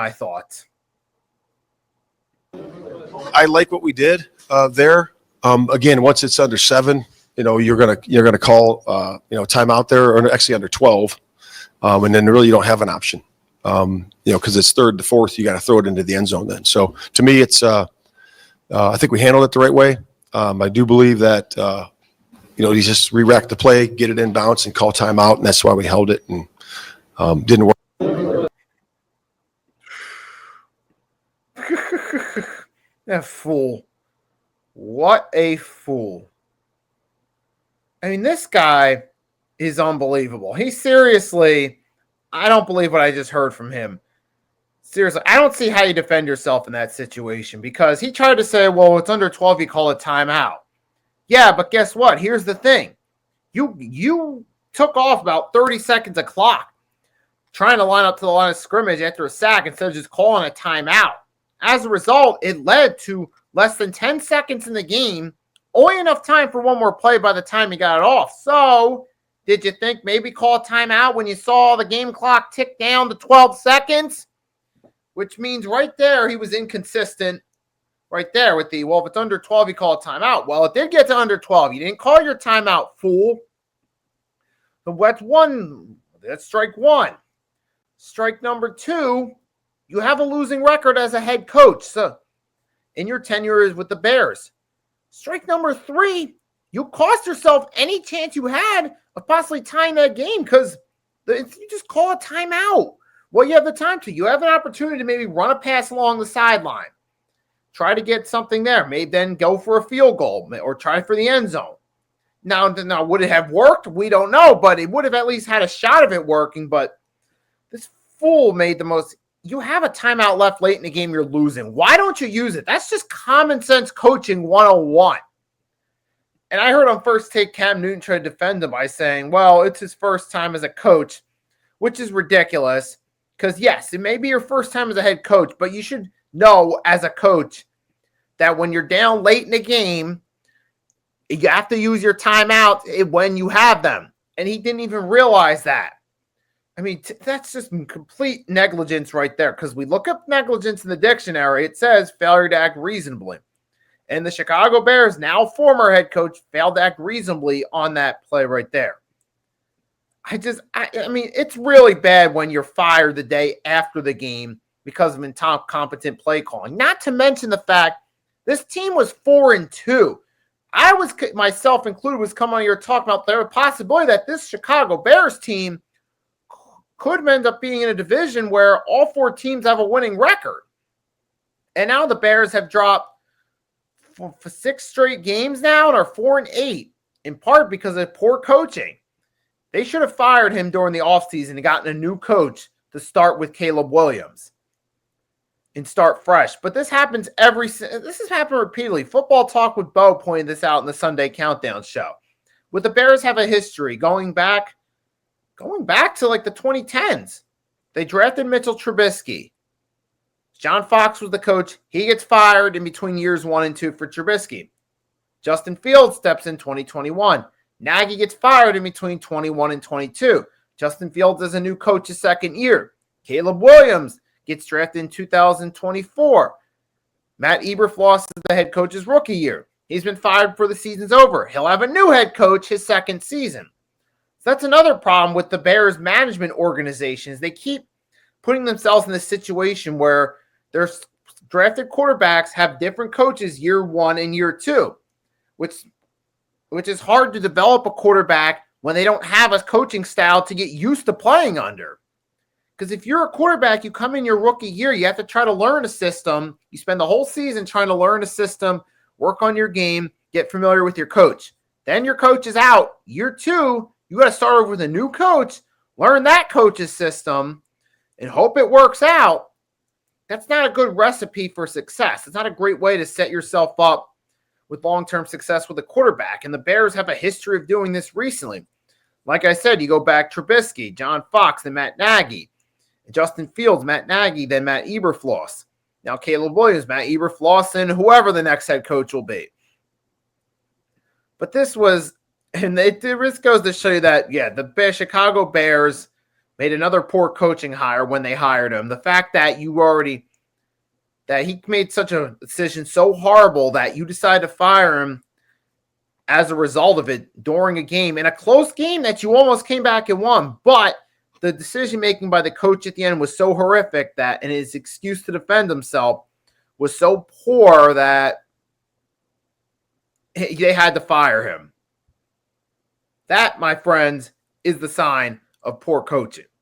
my thoughts. I like what we did there. Again, once it's under 7, you're gonna call timeout there, or actually under 12, and then really you don't have an option. Because it's 3rd to 4th, you got to throw it into the end zone then. So to me, it's I think we handled it the right way. I do believe that you just re-rack the play, get it in bounce, and call timeout, and that's why we held it and didn't work. That fool. What a fool. I mean, this guy is unbelievable. He seriously, I don't believe what I just heard from him. Seriously, I don't see how you defend yourself in that situation, because he tried to say, well, it's under 12, you call it timeout. Yeah, but guess what? Here's the thing. You took off about 30 seconds of clock trying to line up to the line of scrimmage after a sack instead of just calling a timeout. As a result, it led to less than 10 seconds in the game, only enough time for one more play by the time he got it off. So, did you think maybe call a timeout when you saw the game clock tick down to 12 seconds? Which means right there he was inconsistent right there with the, well, if it's under 12, you call a timeout. Well, it did get to under 12. You didn't call your timeout, fool. So that's strike 1. Strike number 2, you have a losing record as a head coach. So, in your tenure with the Bears. Strike number 3, you cost yourself any chance you had of possibly tying that game, because you just call a timeout. Well, you have the time to. You have an opportunity to maybe run a pass along the sideline. Try to get something there. Maybe then go for a field goal or try for the end zone. Now, would it have worked? We don't know, but it would have at least had a shot of it working. But this fool made the most. You have a timeout left late in the game, you're losing. Why don't you use it? That's just common sense coaching 101. And I heard on First Take Cam Newton try to defend him by saying, well, it's his first time as a coach, which is ridiculous. Because, yes, it may be your first time as a head coach, but you should know as a coach that when you're down late in the game, you have to use your timeout when you have them. And he didn't even realize that. I mean, that's just complete negligence right there, because we look up negligence in the dictionary. It says failure to act reasonably. And the Chicago Bears, now former head coach, failed to act reasonably on that play right there. I mean, it's really bad when you're fired the day after the game because of incompetent play calling. Not to mention the fact this team was 4-2. I was, myself included, was coming on here talking about the possibility that this Chicago Bears team could end up being in a division where all 4 teams have a winning record. And now the Bears have dropped for 6 straight games now and are 4-8, in part because of poor coaching. They should have fired him during the offseason and gotten a new coach to start with Caleb Williams and start fresh. But this happens this has happened repeatedly. Football Talk with Bo pointed this out in the Sunday Countdown show. With the Bears have a history going back to like the 2010s. They drafted Mitchell-Trubisky. John Fox was the coach. He gets fired in between years 1 and 2 for Trubisky. Justin Fields steps in 2021. Nagy gets fired in between 21 and 22. Justin Fields is a new coach his second year. Caleb Williams gets drafted in 2024. Matt Eberflus is the head coach's rookie year. He's been fired before the season's over. He'll have a new head coach his second season. So that's another problem with the Bears management organizations. They keep putting themselves in this situation where their drafted quarterbacks have different coaches year 1 and year 2, which is hard to develop a quarterback when they don't have a coaching style to get used to playing under. Because if you're a quarterback, you come in your rookie year, you have to try to learn a system. You spend the whole season trying to learn a system, work on your game, get familiar with your coach. Then your coach is out. Year 2, you got to start over with a new coach, learn that coach's system, and hope it works out. That's not a good recipe for success. It's not a great way to set yourself up with long-term success with a quarterback. And the Bears have a history of doing this recently. Like I said, you go back Trubisky, John Fox, then Matt Nagy. Justin Fields, Matt Nagy, then Matt Eberflus. Now Caleb Williams, Matt Eberflus, and whoever the next head coach will be. But this goes to show you that, yeah, the Chicago Bears made another poor coaching hire when they hired him. The fact that that he made such a decision so horrible that you decided to fire him as a result of it during a game, in a close game that you almost came back and won. But the decision-making by the coach at the end was so horrific that, and his excuse to defend himself was so poor that they had to fire him. That, my friends, is the sign of poor coaching.